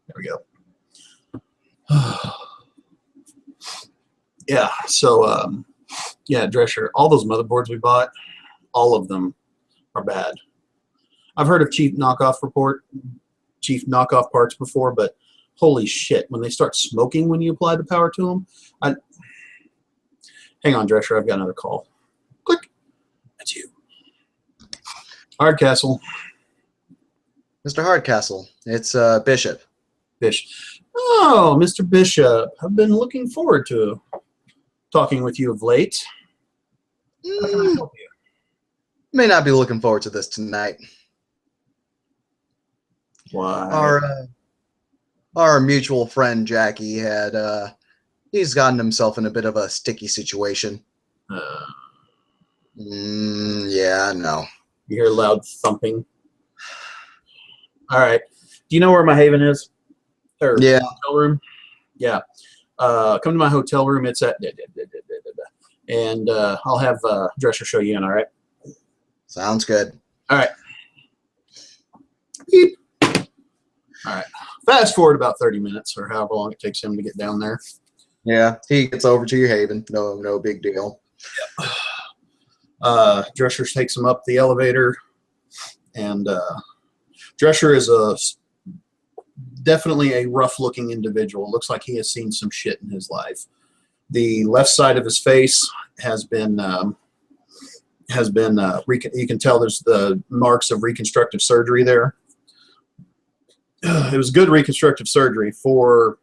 There we go. Yeah, so, yeah, Drescher, all those motherboards we bought, all of them are bad. I've heard of cheap knockoff parts before, but holy shit, when they start smoking when you apply the power to them, hang on, Drescher, I've got another call. Click. That's you. Hardcastle. Mr. Hardcastle, it's Bishop. Oh, Mr. Bishop, I've been looking forward to talking with you of late. How can I help you? May not be looking forward to this tonight. Why? Our mutual friend Jackie had he's gotten himself in a bit of a sticky situation. Yeah, I know. You hear loud thumping. All right. Do you know where my haven is? Or yeah. Hotel room? Yeah. Come to my hotel room. It's at... And I'll have Drescher show you in, all right? Sounds good. All right. Beep. All right. Fast forward about 30 minutes or however long it takes him to get down there. Yeah, he gets over to your haven. No big deal. Yeah. Drescher takes him up the elevator, and Drescher is definitely a rough-looking individual. Looks like he has seen some shit in his life. The left side of his face has been you can tell there's the marks of reconstructive surgery there. It was good reconstructive surgery for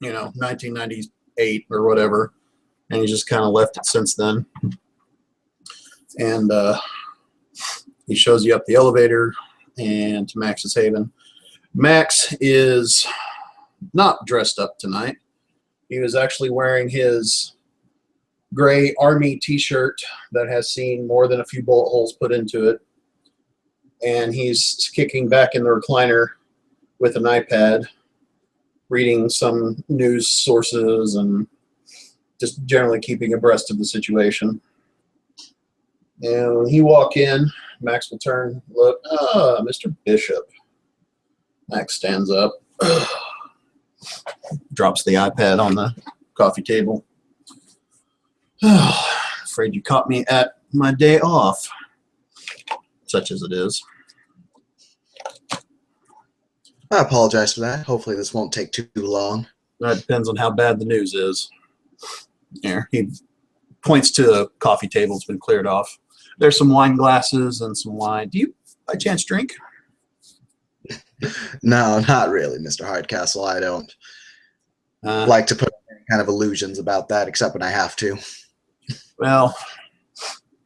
1998 or whatever, and he just kind of left it since then. And he shows you up the elevator and to Max's haven. Max is not dressed up tonight. He was actually wearing his gray army t-shirt that has seen more than a few bullet holes put into it. And he's kicking back in the recliner with an iPad, reading some news sources and just generally keeping abreast of the situation. And when he walk in, Max will turn, look, Mr. Bishop. Max stands up, drops the iPad on the coffee table. Afraid you caught me at my day off, such as it is. I apologize for that. Hopefully this won't take too long. That depends on how bad the news is. Here, he points to the coffee table. It's been cleared off. There's some wine glasses and some wine. Do you, by chance, drink? No, not really, Mr. Hardcastle. I don't like to put any kind of illusions about that, except when I have to. Well,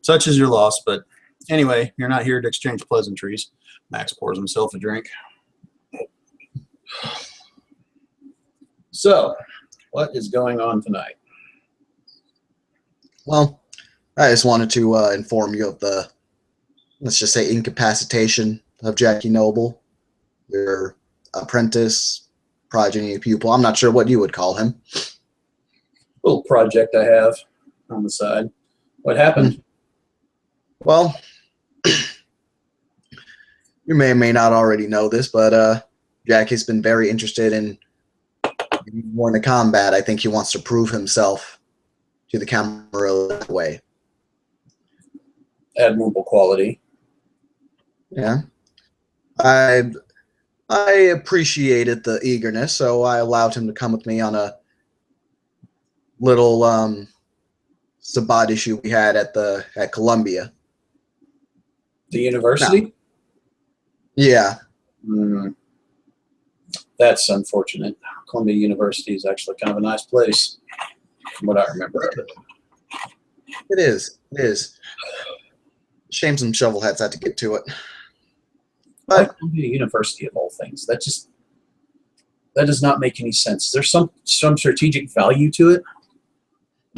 such is your loss, but anyway, you're not here to exchange pleasantries. Max pours himself a drink. So, what is going on tonight? Well, I just wanted to inform you of the, let's just say, incapacitation of Jackie Noble, your apprentice, progeny pupil. I'm not sure what you would call him. Little project I have on the side. What happened? Well, you may or may not already know this, but Jackie's been very interested in getting more into combat. I think he wants to prove himself to the Camarilla that way. Admirable quality. Yeah. I appreciated the eagerness, so I allowed him to come with me on a little sabbat issue we had at Columbia. The university? No. Yeah. That's unfortunate. Columbia University is actually kind of a nice place, from what I remember of it. It is. It is. Shame some shovelheads had to get to it. But Columbia University of all things. That does not make any sense. There's some strategic value to it.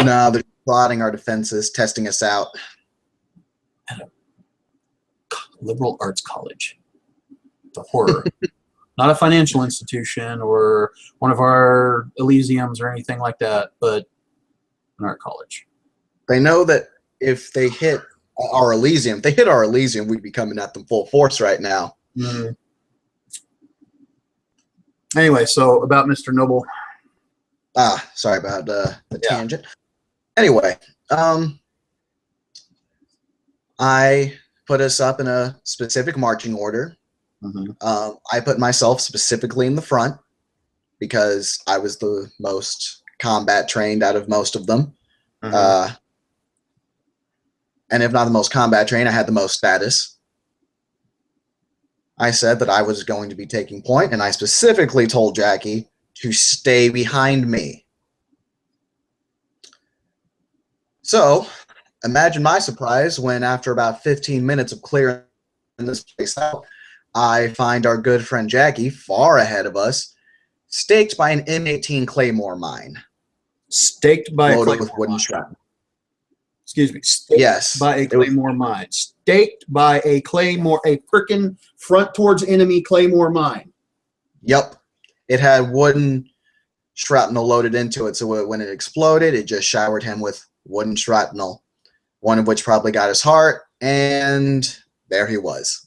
No, they're plotting our defenses, testing us out. At a liberal arts college. The horror. Not a financial institution or one of our Elysiums or anything like that, but an art college. They know that if they hit our Elysium, we'd be coming at them full force right now. Anyway, so about Mr. Noble. Sorry about the Yeah. tangent. Anyway, I put us up in a specific marching order. Mhm. I put myself specifically in the front because I was the most combat trained out of most of them. Mhm. And if not the most combat trained, I had the most status. I said that I was going to be taking point, and I specifically told Jackie to stay behind me. So imagine my surprise when, after about 15 minutes of clearing this place out, I find our good friend Jackie far ahead of us, staked by an M18 Claymore mine, Staked by a loaded Claymore with wooden mine. shrapnel. Excuse me. Staked Yes, by a it was- Claymore mine. Staked by a Claymore, a frickin' front towards enemy Claymore mine. Yep, it had wooden shrapnel loaded into it, so when it exploded, it just showered him with wooden shrapnel, one of which probably got his heart, and there he was.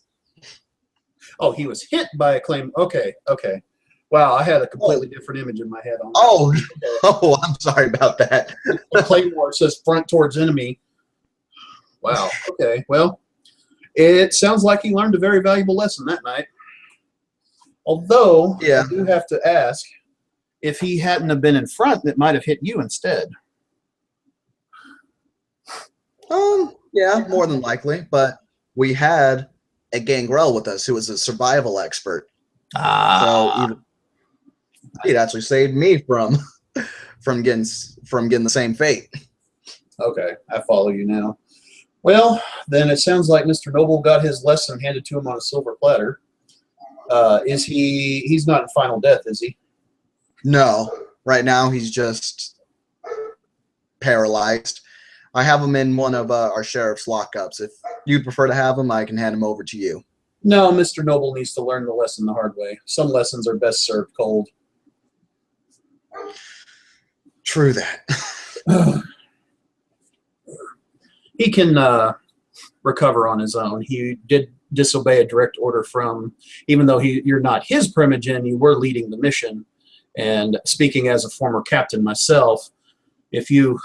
Oh, he was hit by a claim. Okay, okay. Wow, I had a completely different image in my head on that. Oh, Okay. oh, I'm sorry about that. A Claymore says front towards enemy. Wow. Okay. Well, it sounds like he learned a very valuable lesson that night. Although, Yeah. I do have to ask, if he hadn't have been in front, it might have hit you instead. Yeah, more than likely, but we had a Gangrel with us who was a survival expert. So even it actually saved me from getting the same fate. Okay, I follow you now. Well, then it sounds like Mr. Noble got his lesson handed to him on a silver platter. He's not in final death, is he? No, right now he's just paralyzed. I have him in one of our sheriff's lockups. If you'd prefer to have him, I can hand him over to you. No, Mr. Noble needs to learn the lesson the hard way. Some lessons are best served cold. True that. He can recover on his own. He did disobey a direct order from, even though you're not his primogen, you were leading the mission. And speaking as a former captain myself, if you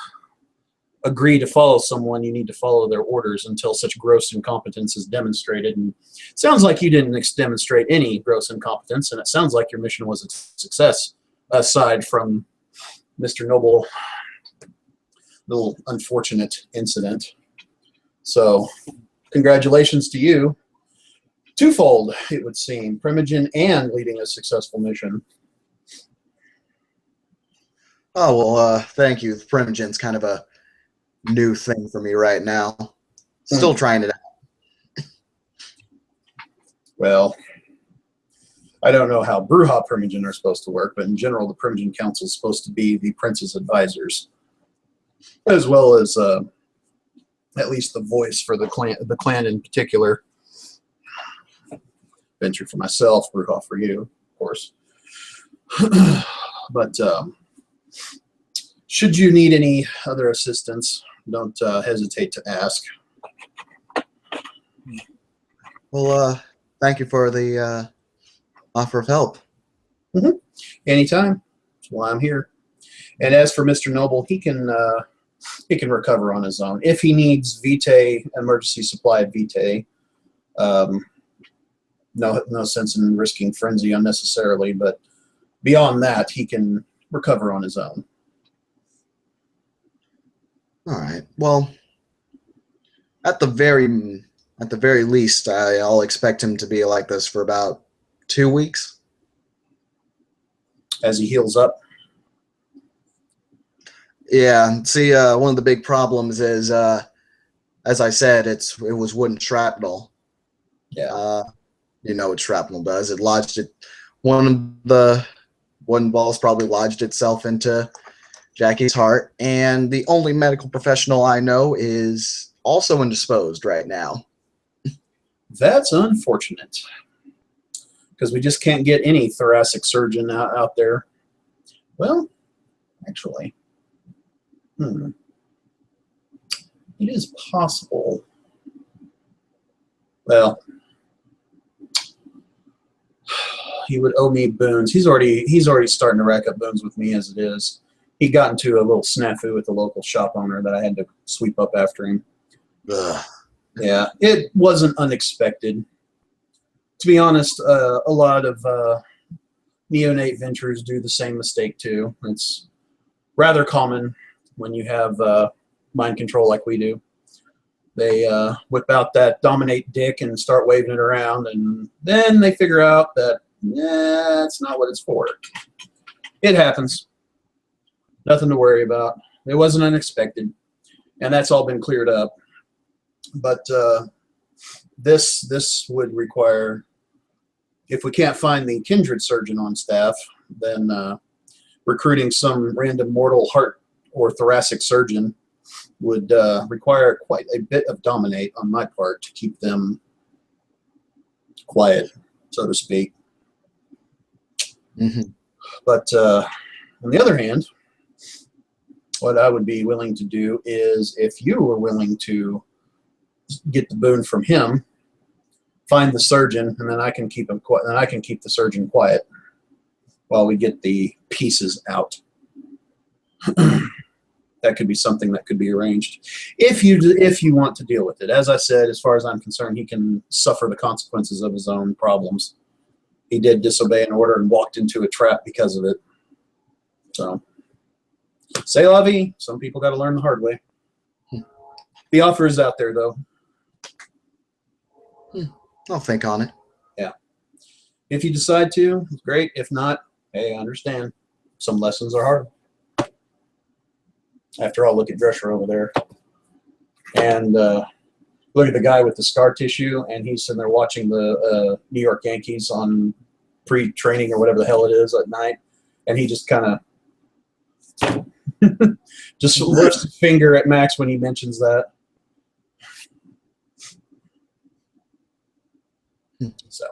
agree to follow someone, you need to follow their orders until such gross incompetence is demonstrated. And it sounds like you didn't demonstrate any gross incompetence, and it sounds like your mission was a success, aside from Mr. Noble, little unfortunate incident. So, congratulations to you. Twofold, it would seem. Primogen and leading a successful mission. Oh, well, thank you. Primogen's kind of a new thing for me right now. Still trying it out. Well, I don't know how Brujah Primogen are supposed to work, but in general, the Primogen Council is supposed to be the prince's advisors, as well as at least the voice for the clan in particular. Venture for myself, Brujah for you, of course. But should you need any other assistance, don't hesitate to ask. Well, thank you for the offer of help. Anytime. That's why I'm here. And as for Mr. Noble, he can recover on his own. If he needs Vitae, emergency supply of Vitae, no sense in risking frenzy unnecessarily, but beyond that, he can recover on his own. All right. Well, at the very least, I'll expect him to be like this for about 2 weeks. As he heals up. Yeah. See, one of the big problems is, as I said, it was wooden shrapnel. Yeah. You know what shrapnel does? It lodged it. One of the wooden balls probably lodged itself into Jackie's heart, and the only medical professional I know is also indisposed right now. That's unfortunate, because we just can't get any thoracic surgeon out there. Well, actually, it is possible. Well, he would owe me boons. He's already starting to rack up boons with me as it is. He got into a little snafu with the local shop owner that I had to sweep up after him. Ugh. Yeah, it wasn't unexpected. To be honest, a lot of neonate ventures do the same mistake too. It's rather common when you have mind control like we do. They whip out that dominate dick and start waving it around, and then they figure out that, it's not what it's for. It happens. Nothing to worry about. It wasn't unexpected, and that's all been cleared up. But this would require, if we can't find the kindred surgeon on staff, then recruiting some random mortal heart or thoracic surgeon would require quite a bit of dominate on my part to keep them quiet, so to speak. Mm-hmm. But on the other hand, what I would be willing to do is, if you were willing to get the boon from him, find the surgeon, and then I can keep him quiet. Then I can keep the surgeon quiet while we get the pieces out. That could be something that could be arranged if you want to deal with it. As I said, as far as I'm concerned, he can suffer the consequences of his own problems. He did disobey an order and walked into a trap because of it. So, c'est la vie. Some people got to learn the hard way. The offer is out there, though. I'll think on it. Yeah. If you decide to, great. If not, hey, I understand. Some lessons are hard. After all, look at Drescher over there. And look at the guy with the scar tissue, and he's sitting there watching the New York Yankees on pre-training or whatever the hell it is at night. And he just kind of just lifts his finger at Max when he mentions that. So,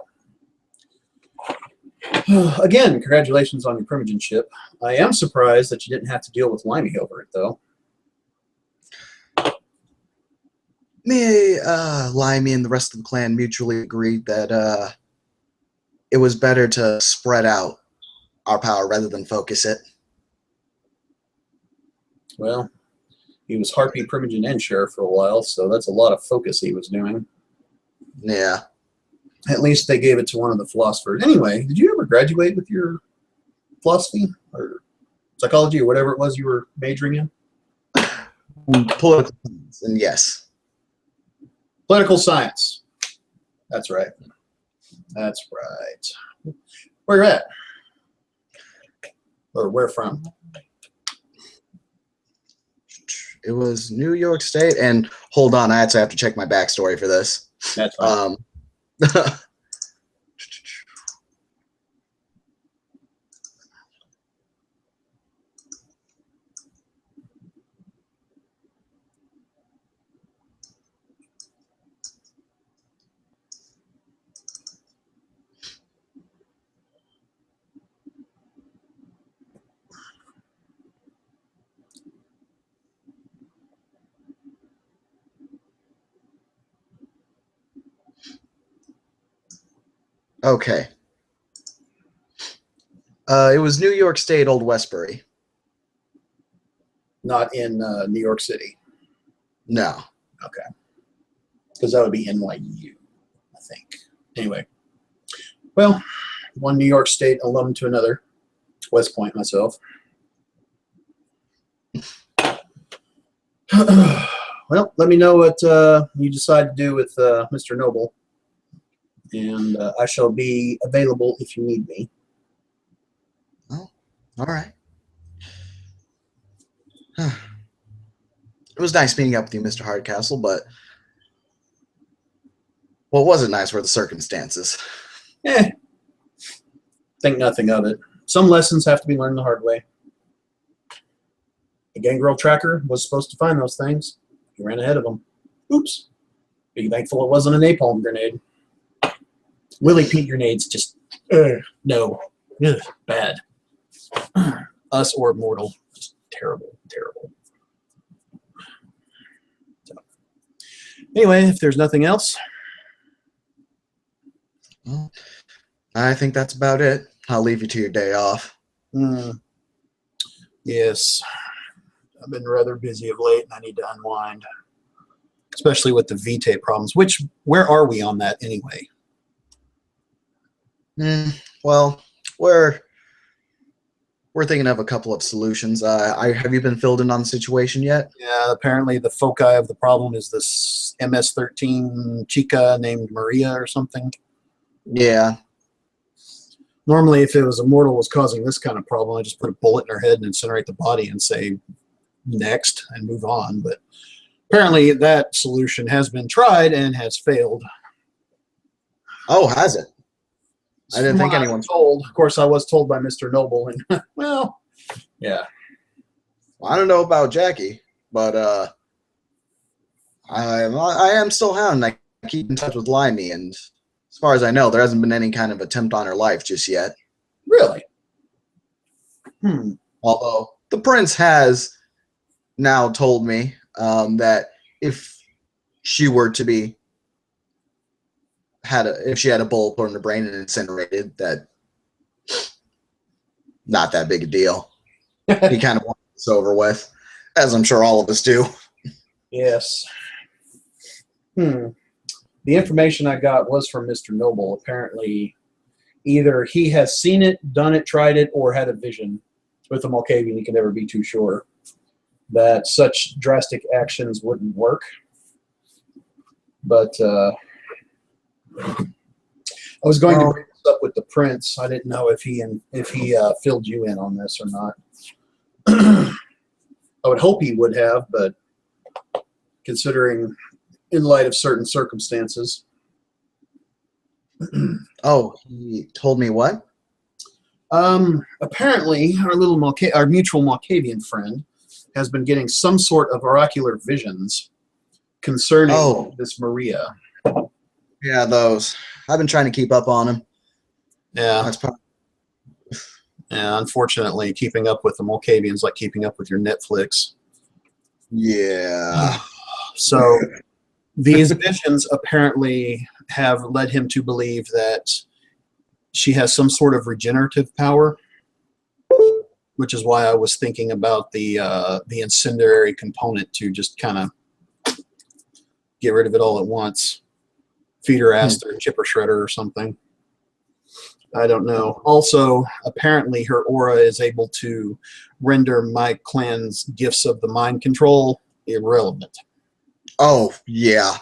again, congratulations on your primogenship. I am surprised that you didn't have to deal with Limey over it, though. Me, Limey, and the rest of the clan mutually agreed that it was better to spread out our power rather than focus it. Well, he was Harpy, Primogen, and Sheriff for a while, so that's a lot of focus he was doing. Yeah. At least they gave it to one of the philosophers. Anyway, did you ever graduate with your philosophy or psychology or whatever it was you were majoring in? Political science, and yes. Political science. That's right. That's right. Where at? Or where from? It was New York State, and hold on, I actually have to check my backstory for this. That's right. Okay. It was New York State, Old Westbury. Not in New York City. No. Okay. Because that would be NYU, I think. Anyway. Well, one New York State alum to another. West Point myself. Well, let me know what you decide to do with Mr. Noble. And I shall be available if you need me. Oh, all right. It was nice meeting up with you, Mr. Hardcastle, but what wasn't nice were the circumstances. Think nothing of it. Some lessons have to be learned the hard way. The Gangrel tracker was supposed to find those things. He ran ahead of them. Oops. Be thankful it wasn't a napalm grenade. Willie Pete grenades just, no. Ugh, bad. Us or mortal. Just terrible, terrible. So, anyway, if there's nothing else. Well, I think that's about it. I'll leave you to your day off. Yes, I've been rather busy of late, and I need to unwind, especially with the Vitae problems. Where are we on that anyway? Well, we're thinking of a couple of solutions. Have you been filled in on the situation yet? Yeah, apparently the foci of the problem is this MS-13 chica named Maria or something. Yeah. Normally, if it was a mortal was causing this kind of problem, I just put a bullet in her head and incinerate the body and say next and move on. But apparently that solution has been tried and has failed. Oh, has it? I didn't think anyone told. Of course, I was told by Mr. Noble, and well, yeah. I don't know about Jackie, but I am still Hound. I keep in touch with Limey, and as far as I know, there hasn't been any kind of attempt on her life just yet. Really? Although the prince has now told me that if she were to be if she had a bullet put in her brain and incinerated, that not that big a deal. He kind of wants this over with, as I'm sure all of us do. Yes. The information I got was from Mr. Noble. Apparently, either he has seen it, done it, tried it, or had a vision with the Malkavian. He can never be too sure that such drastic actions wouldn't work. But I was going to bring this up with the prince. I didn't know if he filled you in on this or not. I would hope he would have, but considering in light of certain circumstances. Oh, he told me what? Apparently, our mutual Malkavian friend has been getting some sort of oracular visions concerning this Maria. Yeah, those. I've been trying to keep up on him. Yeah. That's probably. Yeah, unfortunately, keeping up with the Malkavians like keeping up with your Netflix. Yeah. So these visions apparently have led him to believe that she has some sort of regenerative power, which is why I was thinking about the incendiary component to just kind of get rid of it all at once. Feed her ass through a chipper shredder or something. I don't know. Also, apparently her aura is able to render my clan's gifts of the mind control irrelevant. Oh, yeah.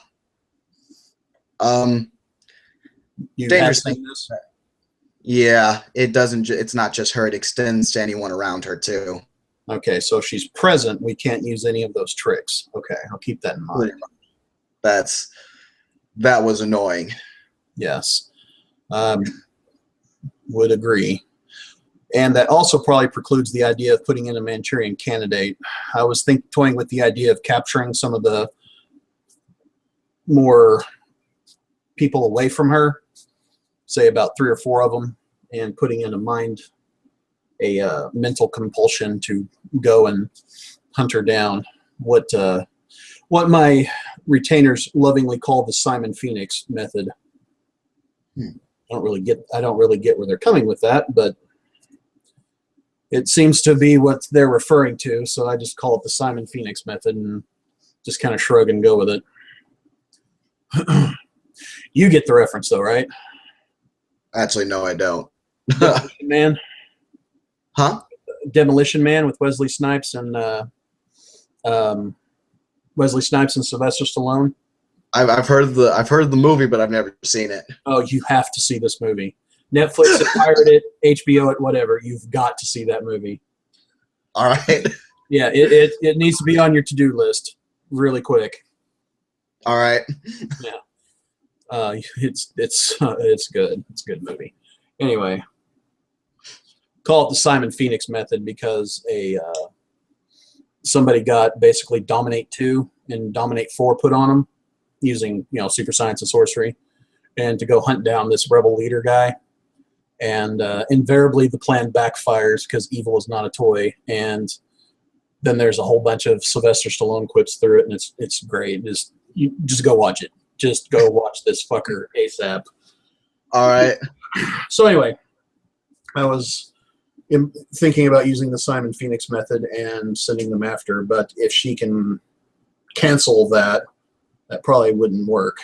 You dangerous have thing. seen this? Yeah, it doesn't. It's not just her. It extends to anyone around her too. Okay, so if she's present, we can't use any of those tricks. Okay, I'll keep that in mind. That was annoying. Yes. Would agree. And that also probably precludes the idea of putting in a Manchurian candidate. I was toying with the idea of capturing some of the more people away from her, say about 3 or 4 of them, and putting in a mental compulsion to go and hunt her down. What my retainers lovingly call the Simon Phoenix method. I don't really get where they're coming with that, but it seems to be what they're referring to. So I just call it the Simon Phoenix method and just kind of shrug and go with it. You get the reference though, right? Actually, no, I don't. Demolition Man? Huh? Demolition Man with Wesley Snipes and Sylvester Stallone. I've heard the movie, but I've never seen it. Oh, you have to see this movie. Netflix it, pirate it, HBO it, whatever. You've got to see that movie. All right. Yeah, it needs to be on your to-do list really quick. All right. Yeah. It's good. It's a good movie. Anyway, call it the Simon Phoenix method because somebody got basically Dominate 2 and Dominate 4 put on them using super science and sorcery, and to go hunt down this rebel leader guy. And invariably the plan backfires because evil is not a toy. And then there's a whole bunch of Sylvester Stallone quips through it, and it's great. Just go watch it. Just go watch this fucker ASAP. All right. So anyway, I was thinking about using the Simon Phoenix method and sending them after, but if she can cancel that, that probably wouldn't work.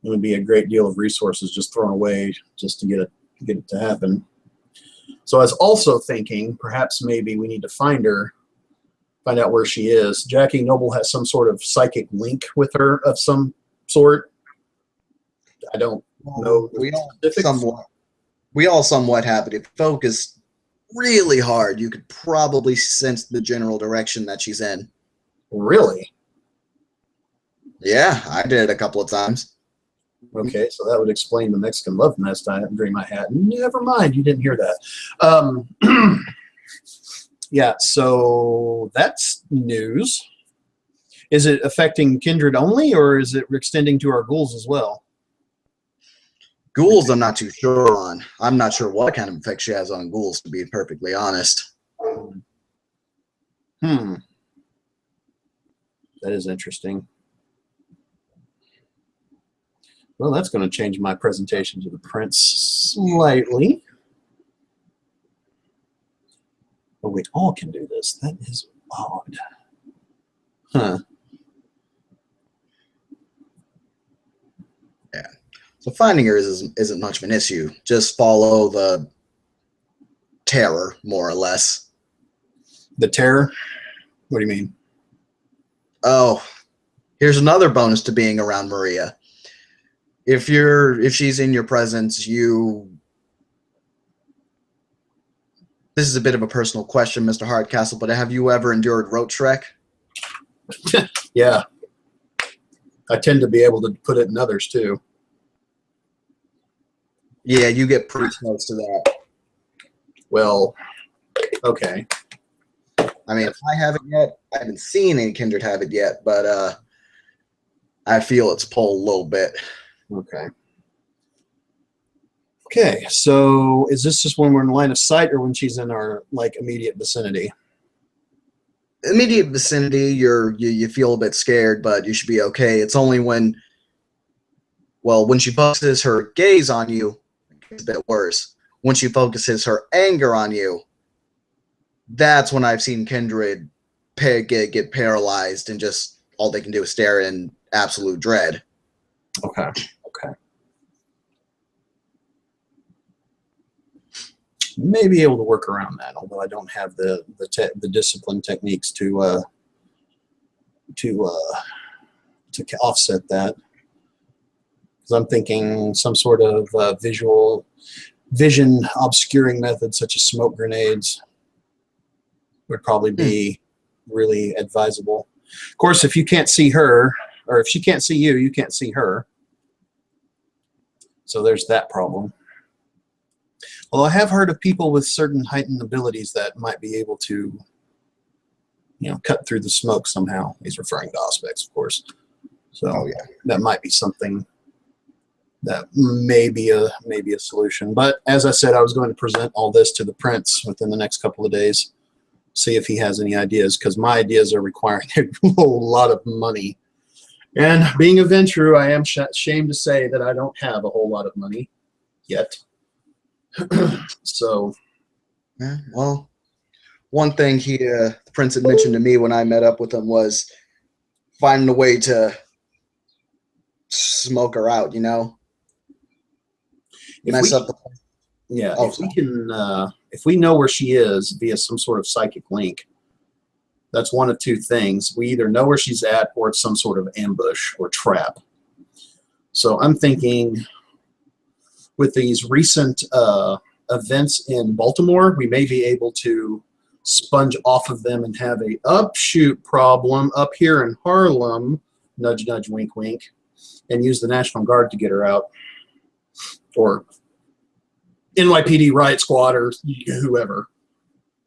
It would be a great deal of resources just thrown away just to get it to happen. So I was also thinking perhaps maybe we need to find her, find out where she is. Jackie Noble has some sort of psychic link with her of some sort. I don't know. We all somewhat have it. If you focus really hard, you could probably sense the general direction that she's in. Really? Yeah, I did it a couple of times. Okay, so that would explain the Mexican love nest dream I had. Never mind, you didn't hear that. Yeah, so that's news. Is it affecting Kindred only, or is it extending to our ghouls as well? Ghouls, I'm not too sure on. I'm not sure what kind of effect she has on ghouls, to be perfectly honest. That is interesting. Well, that's going to change my presentation to the prince slightly. But we all can do this. That is odd. Huh. Yeah. So finding her isn't much of an issue. Just follow the terror, more or less. The terror? What do you mean? Oh, here's another bonus to being around Maria. If she's in your presence, this is a bit of a personal question, Mr. Hardcastle, but have you ever endured road Shrek? Yeah. I tend to be able to put it in others too. Yeah, you get pretty close to that. Well, okay. I mean, if I haven't yet, I haven't seen any Kindred have it yet, but I feel its pull a little bit. Okay. Okay, so is this just when we're in line of sight or when she's in our immediate vicinity? Immediate vicinity, you feel a bit scared, but you should be okay. It's only when she focuses her gaze on you, it's a bit worse. When she focuses her anger on you, that's when I've seen Kindred get paralyzed and just all they can do is stare in absolute dread. Okay. May be able to work around that, although I don't have the discipline techniques to offset that. Because I'm thinking some sort of vision obscuring method, such as smoke grenades, would probably be really advisable. Of course, if you can't see her, or if she can't see you, you can't see her. So there's that problem. Well, I have heard of people with certain heightened abilities that might be able to, cut through the smoke somehow. He's referring to Auspex, of course. So that might be something that may be a solution. But as I said, I was going to present all this to the prince within the next couple of days, see if he has any ideas, because my ideas are requiring a whole lot of money. And being a Ventrue, I am ashamed to say that I don't have a whole lot of money yet. So, yeah, well, one thing the prince had mentioned to me when I met up with him was finding a way to smoke her out. Yeah, if we know where she is via some sort of psychic link, that's one of two things. We either know where she's at, or it's some sort of ambush or trap. So I'm thinking, with these recent events in Baltimore, we may be able to sponge off of them and have a upshoot problem up here in Harlem, nudge, nudge, wink, wink, and use the National Guard to get her out, or NYPD riot squad, or whoever.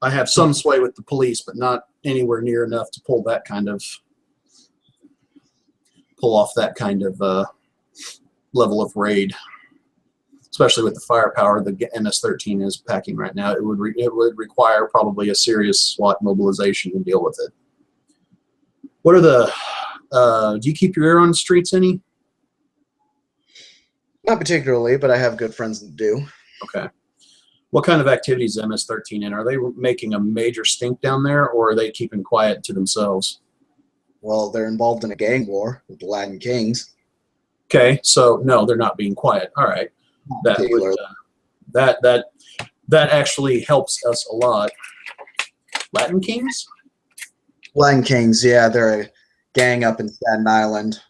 I have some sway with the police, but not anywhere near enough to pull off that kind of level of raid. Especially with the firepower the MS-13 is packing right now, it would require probably a serious SWAT mobilization to deal with it. What are the? Do you keep your ear on the streets any? Not particularly, but I have good friends that do. Okay. What kind of activities is MS-13 in? Are they making a major stink down there, or are they keeping quiet to themselves? Well, they're involved in a gang war with the Latin Kings. Okay, so no, they're not being quiet. All right, that would Particularly. that actually helps us a lot. Latin Kings? Latin Kings, yeah, they're a gang up in Staten Island.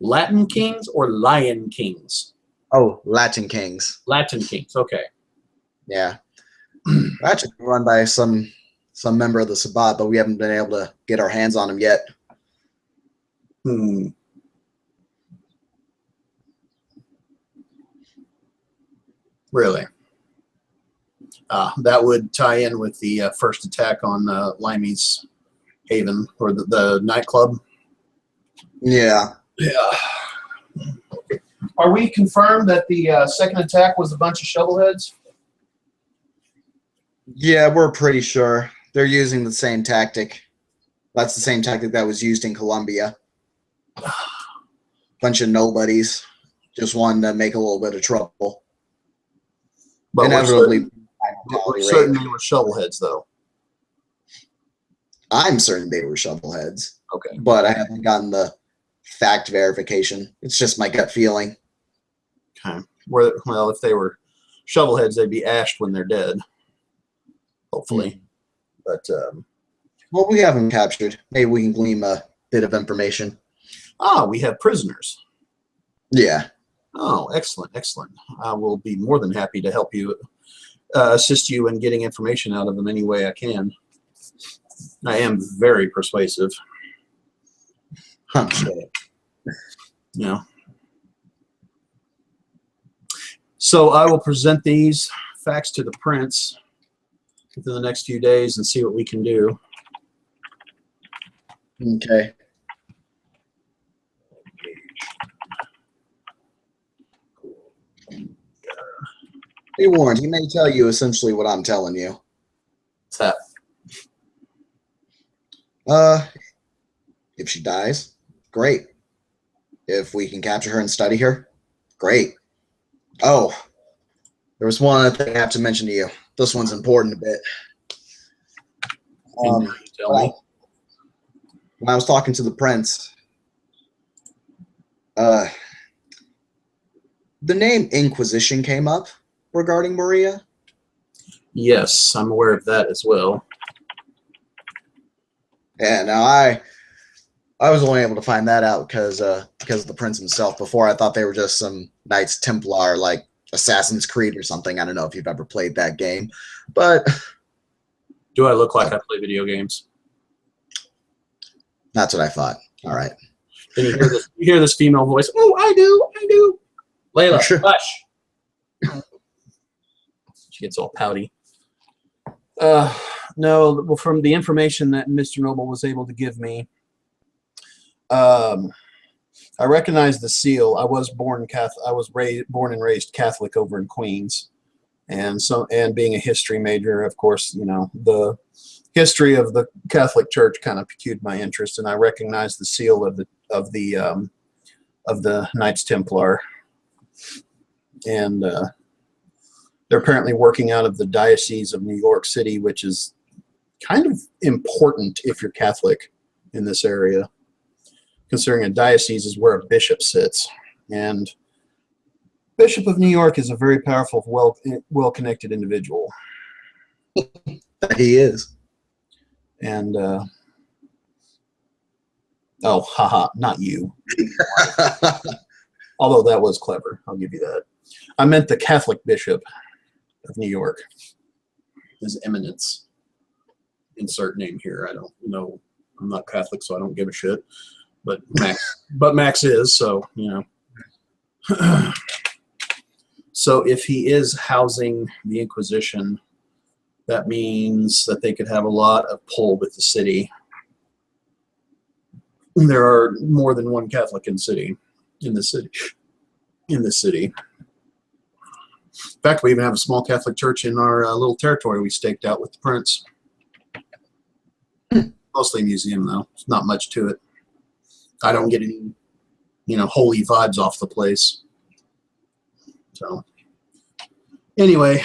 Latin Kings or Lion Kings? Oh, Latin Kings. Latin Kings. Okay. Yeah. They're actually run by some member of the Sabbat, but we haven't been able to get our hands on them yet. Hmm. Really? That would tie in with the first attack on Limey's Haven, or the nightclub. Yeah. Yeah. Are we confirmed that the second attack was a bunch of shovelheads? Yeah, we're pretty sure. They're using the same tactic. That's the same tactic that was used in Colombia. Bunch of nobodies. Just wanted to make a little bit of trouble. But Inevitably, we're certain they were shovelheads, though. I'm certain they were shovelheads, Okay. but I haven't gotten the fact verification. It's just my gut feeling. Okay. Well, if they were shovelheads, they'd be ashed when they're dead. Hopefully. But Well, we have them captured. Maybe we can glean a bit of information. we have prisoners. Yeah. Oh, excellent, excellent. I will be more than happy to help you, assist you in getting information out of them any way I can. I am very persuasive. I'm sure. Yeah. So I will present these facts to the prince within the next few days and see what we can do. Okay. Be warned, he may tell you essentially what I'm telling you. What's that? If she dies, great. If we can capture her and study her, great. Oh, there was one other thing I have to mention to you. This one's important a bit. Can you tell me? When I was talking to the prince, the name Inquisition came up regarding Maria. Yes, I'm aware of that as well. Yeah, now I was only able to find that out because of the prince himself. Before I thought they were just some Knights Templar like Assassin's Creed or something. I don't know if you've ever played that game, but Do I look like I play video games? that's what I thought. All right. Then you hear this female voice. Oh, I do. Layla, Sure. hush. She gets all pouty. No, well, from the information that Mr. Noble was able to give me, I recognize the seal. I was born Catholic. I was born and raised Catholic over in Queens, and being a history major, of course, you know, the history of the Catholic Church kind of piqued my interest, and I recognize the seal of the Knights Templar, and they're apparently working out of the Diocese of New York City, which is kind of important if you're Catholic in this area, considering a diocese is where a bishop sits. And Bishop of New York is a very powerful, well-connected individual. He is. And, oh, haha, not you. Although that was clever, I'll give you that. I meant the Catholic Bishop of New York. His Eminence. Insert name here. I don't know. I'm not Catholic, so I don't give a shit. But Max is, so, you know. So if he is housing the Inquisition, that means that they could have a lot of pull with the city. There are more than one Catholic in the city. In the city. In fact, we even have a small Catholic church in our little territory we staked out with the prince. Mostly a museum, though. There's not much to it. I don't get any holy vibes off the place. So anyway,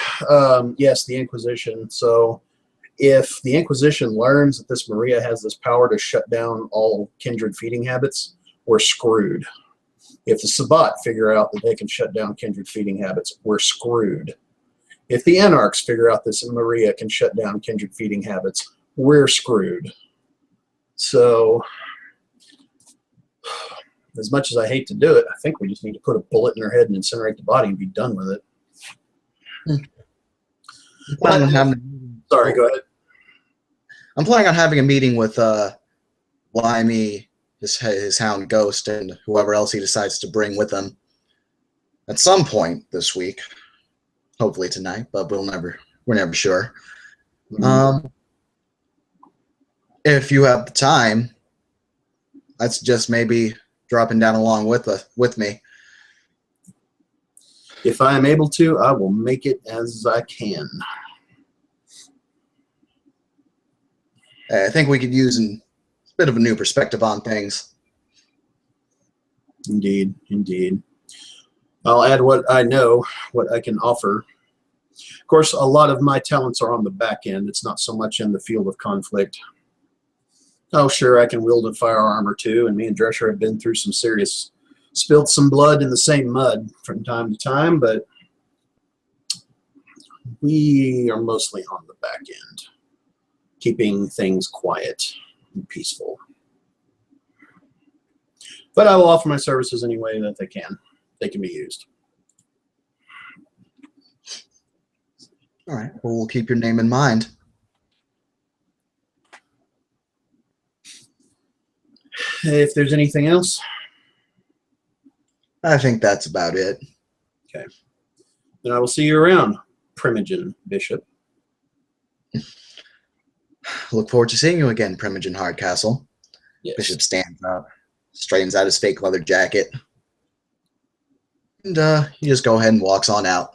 yes, the Inquisition. So if the Inquisition learns that this Maria has this power to shut down all kindred feeding habits, we're screwed. If the Sabbat figure out that they can shut down kindred feeding habits, we're screwed. If the Anarchs figure out this Maria can shut down kindred feeding habits, we're screwed. So, as much as I hate to do it, I think we just need to put a bullet in her head and incinerate the body and be done with it. Sorry, go ahead. I'm planning on having a meeting with Blimey, his hound Ghost, and whoever else he decides to bring with him at some point this week. Hopefully tonight, but we're never sure. If you have the time, let's just maybe dropping down along with me. If I am able to, I will make it as I can. I think we could use a bit of a new perspective on things. Indeed, indeed. I'll add what I know, what I can offer. Of course, a lot of my talents are on the back end. It's not so much in the field of conflict. Oh, sure, I can wield a firearm or two, and me and Drescher have been through spilled some blood in the same mud from time to time, but we are mostly on the back end, keeping things quiet and peaceful. But I will offer my services any way that they can be used. All right. Well, we'll keep your name in mind. If there's anything else, I think that's about it. okay. Then I will see you around, Primogen Bishop. Look forward to seeing you again, Primogen Hardcastle. Yes. Bishop stands up, straightens out his fake leather jacket, and he just go ahead and walks on out.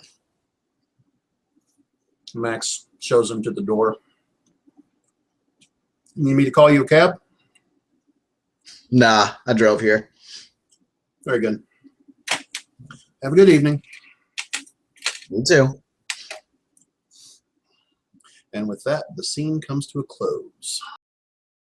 Max shows him to the door. You need me to call you a cab? Nah, I drove here. Very good. Have a good evening. You too. And with that, the scene comes to a close.